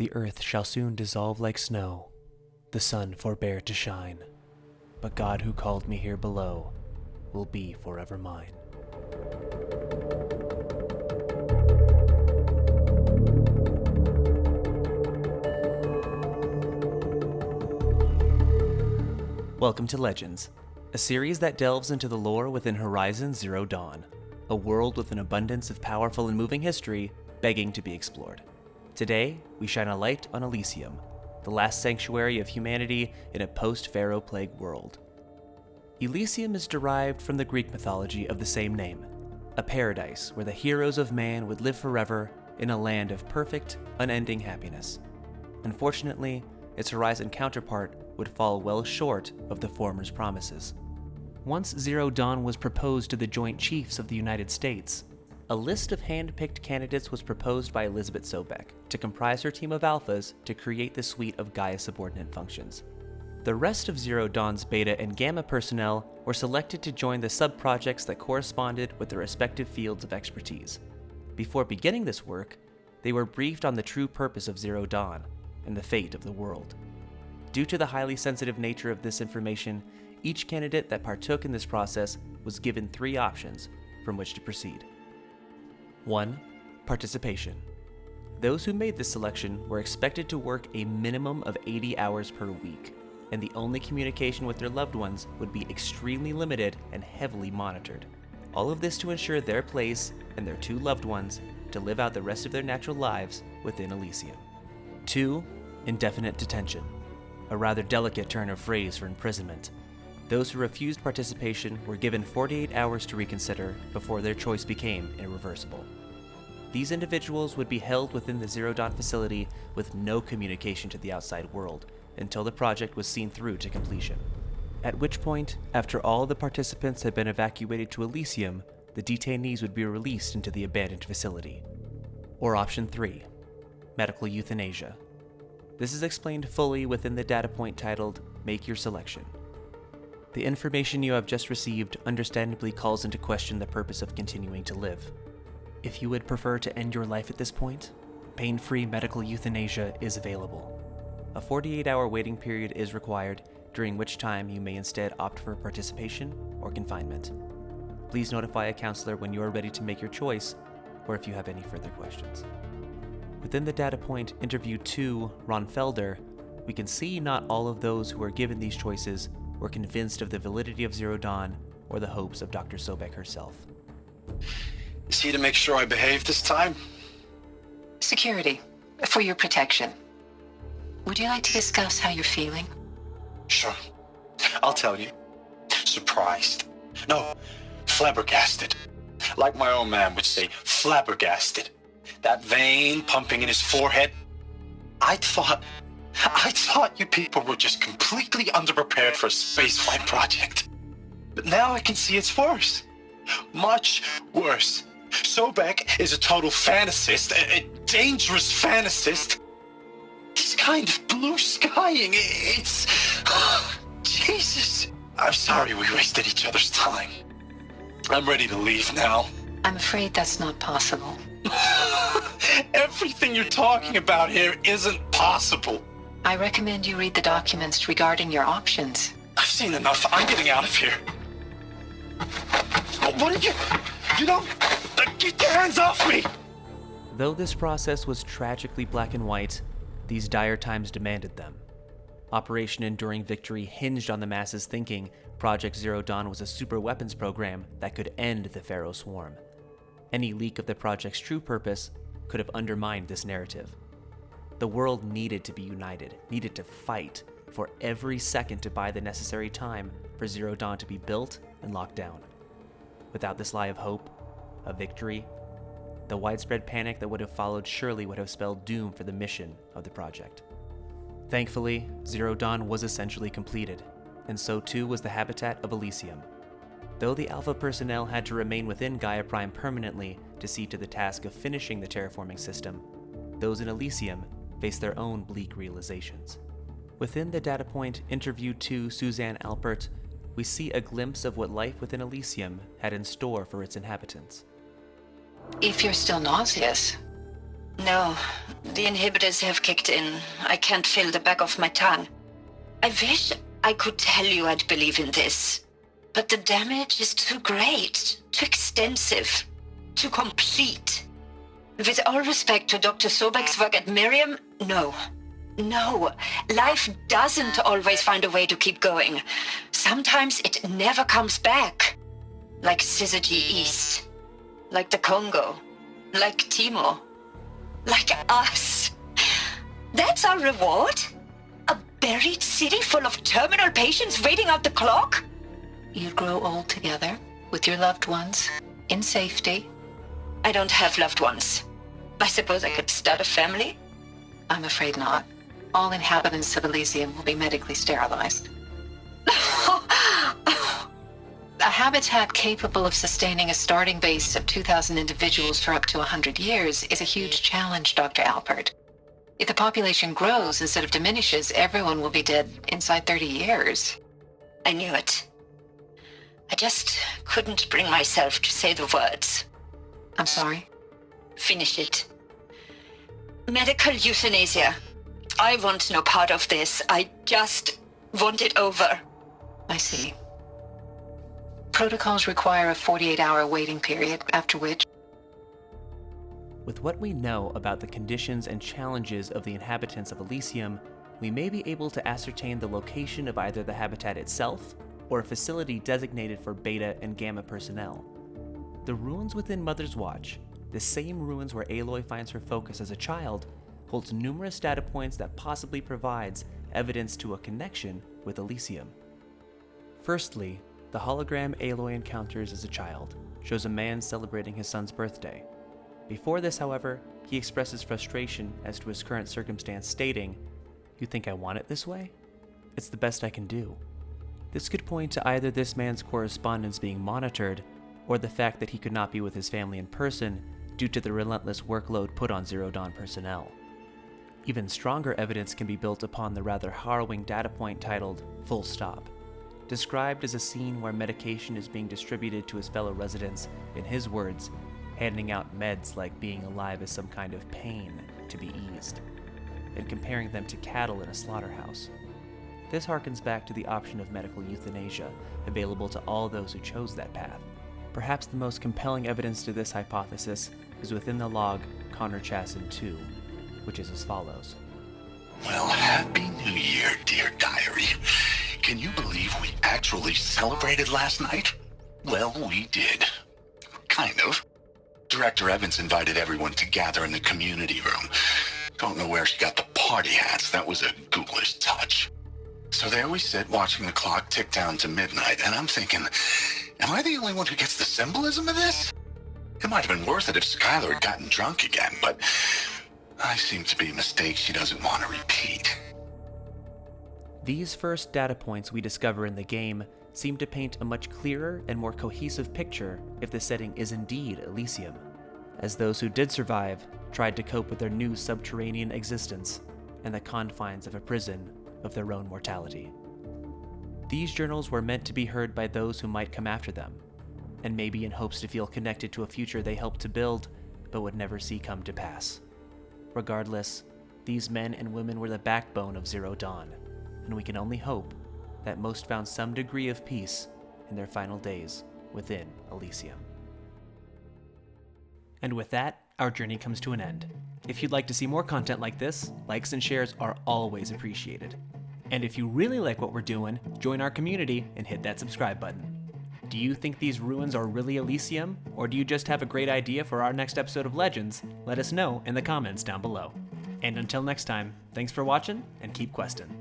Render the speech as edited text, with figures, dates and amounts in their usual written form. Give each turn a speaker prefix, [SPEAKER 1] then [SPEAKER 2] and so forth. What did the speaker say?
[SPEAKER 1] The earth shall soon dissolve like snow, the sun forbear to shine, but God who called me here below will be forever mine. Welcome to Legends, a series that delves into the lore within Horizon Zero Dawn, a world with an abundance of powerful and moving history begging to be explored. Today, we shine a light on Elysium, the last sanctuary of humanity in a post-FARO plague world. Elysium is derived from the Greek mythology of the same name, a paradise where the heroes of man would live forever in a land of perfect, unending happiness. Unfortunately, its Horizon counterpart would fall well short of the former's promises. Once Zero Dawn was proposed to the Joint Chiefs of the United States, a list of hand-picked candidates was proposed by Elizabeth Sobeck to comprise her team of alphas to create the suite of Gaia subordinate functions. The rest of Zero Dawn's beta and gamma personnel were selected to join the sub-projects that corresponded with their respective fields of expertise. Before beginning this work, they were briefed on the true purpose of Zero Dawn and the fate of the world. Due to the highly sensitive nature of this information, each candidate that partook in this process was given 3 options from which to proceed. 1. Participation. Those who made this selection were expected to work a minimum of 80 hours per week, and the only communication with their loved ones would be extremely limited and heavily monitored. All of this to ensure their place and their 2 loved ones to live out the rest of their natural lives within Elysium. 2. Indefinite detention. A rather delicate turn of phrase for imprisonment. Those who refused participation were given 48 hours to reconsider before their choice became irreversible. These individuals would be held within the Zero Dawn facility with no communication to the outside world until the project was seen through to completion. At which point, after all the participants had been evacuated to Elysium, the detainees would be released into the abandoned facility. Or option 3, medical euthanasia. This is explained fully within the data point titled, Make Your Selection. The information you have just received understandably calls into question the purpose of continuing to live. If you would prefer to end your life at this point, pain-free medical euthanasia is available. A 48-hour waiting period is required, during which time you may instead opt for participation or confinement. Please notify a counselor when you are ready to make your choice, or if you have any further questions. Within the data point Interview 2, Ron Felder, we can see not all of those who were given these choices were convinced of the validity of Zero Dawn or the hopes of Dr. Sobeck herself.
[SPEAKER 2] Is he to make sure I behave this time?
[SPEAKER 3] Security, for your protection. Would you like to discuss how you're feeling?
[SPEAKER 2] Sure. I'll tell you. Surprised. No, flabbergasted. Like my old man would say, flabbergasted. That vein pumping in his forehead. I thought you people were just completely underprepared for a spaceflight project. But now I can see it's worse. Much worse. Sobeck is a total fantasist, a dangerous fantasist. This kind of blue skying, it's... Jesus. I'm sorry we wasted each other's time. I'm ready to leave now.
[SPEAKER 3] I'm afraid that's not possible.
[SPEAKER 2] Everything you're talking about here isn't possible.
[SPEAKER 3] I recommend you read the documents regarding your options.
[SPEAKER 2] I've seen enough. I'm getting out of here. What did you... Get your hands off me!
[SPEAKER 1] Though this process was tragically black and white, these dire times demanded them. Operation Enduring Victory hinged on the masses thinking Project Zero Dawn was a super weapons program that could end the FARO swarm. Any leak of the project's true purpose could have undermined this narrative. The world needed to be united, needed to fight for every second to buy the necessary time for Zero Dawn to be built and locked down. Without this lie of hope, of victory, the widespread panic that would have followed surely would have spelled doom for the mission of the project. Thankfully, Zero Dawn was essentially completed, and so too was the habitat of Elysium. Though the Alpha personnel had to remain within Gaia Prime permanently to see to the task of finishing the terraforming system, those in Elysium faced their own bleak realizations. Within the data point Interview 2, Suzanne Alpert, we see a glimpse of what life within Elysium had in store for its inhabitants.
[SPEAKER 3] If you're still nauseous, No, the inhibitors have kicked in. I can't feel the back of my tongue. I wish I could tell you I'd believe in this, but the damage is too great, too extensive, too complete. With all respect to Dr. Sobek's work at Miriam, no. No, life doesn't always find a way to keep going. Sometimes it never comes back. Like Syzygy East. Like the Congo. Like Timor. Like us. That's our reward? A buried city full of terminal patients waiting out the clock? You'd grow old together, with your loved ones, in safety. I don't have loved ones. I suppose I could start a family? I'm afraid not. All inhabitants of Elysium will be medically sterilized. A habitat capable of sustaining a starting base of 2,000 individuals for up to 100 years is a huge challenge, Dr. Alpert. If the population grows instead of diminishes, everyone will be dead inside 30 years. I knew it. I just couldn't bring myself to say the words. I'm sorry? Finish it. Medical euthanasia. I want no part of this. I just want it over. I see. Protocols require a 48-hour waiting period, after which...
[SPEAKER 1] With what we know about the conditions and challenges of the inhabitants of Elysium, we may be able to ascertain the location of either the habitat itself or a facility designated for Beta and Gamma personnel. The ruins within Mother's Watch, the same ruins where Aloy finds her focus as a child, holds numerous data points that possibly provides evidence to a connection with Elysium. Firstly, the hologram Aloy encounters as a child shows a man celebrating his son's birthday. Before this, however, he expresses frustration as to his current circumstance, stating, "You think I want it this way? It's the best I can do." This could point to either this man's correspondence being monitored, or the fact that he could not be with his family in person due to the relentless workload put on Zero Dawn personnel. Even stronger evidence can be built upon the rather harrowing data point titled "Full Stop," described as a scene where medication is being distributed to his fellow residents, in his words, handing out meds like being alive is some kind of pain to be eased, and comparing them to cattle in a slaughterhouse. This harkens back to the option of medical euthanasia available to all those who chose that path. Perhaps the most compelling evidence to this hypothesis is within the log Connor Chasson 2, which is as follows.
[SPEAKER 2] Well, Happy New Year, dear diary. Can you believe we actually celebrated last night? Well, we did. Kind of. Director Evans invited everyone to gather in the community room. Don't know where she got the party hats. That was a ghoulish touch. So there we sit, watching the clock tick down to midnight, and I'm thinking, am I the only one who gets the symbolism of this? It might have been worth it if Skylar had gotten drunk again, but I seem to be a mistake she doesn't want to repeat.
[SPEAKER 1] These first data points we discover in the game seem to paint a much clearer and more cohesive picture if the setting is indeed Elysium, as those who did survive tried to cope with their new subterranean existence and the confines of a prison of their own mortality. These journals were meant to be heard by those who might come after them, and maybe in hopes to feel connected to a future they helped to build but would never see come to pass. Regardless, these men and women were the backbone of Zero Dawn, and we can only hope that most found some degree of peace in their final days within Elysium. And with that, our journey comes to an end. If you'd like to see more content like this, likes and shares are always appreciated. And if you really like what we're doing, join our community and hit that subscribe button. Do you think these ruins are really Elysium, or do you just have a great idea for our next episode of Legends? Let us know in the comments down below. And until next time, thanks for watching and keep questing.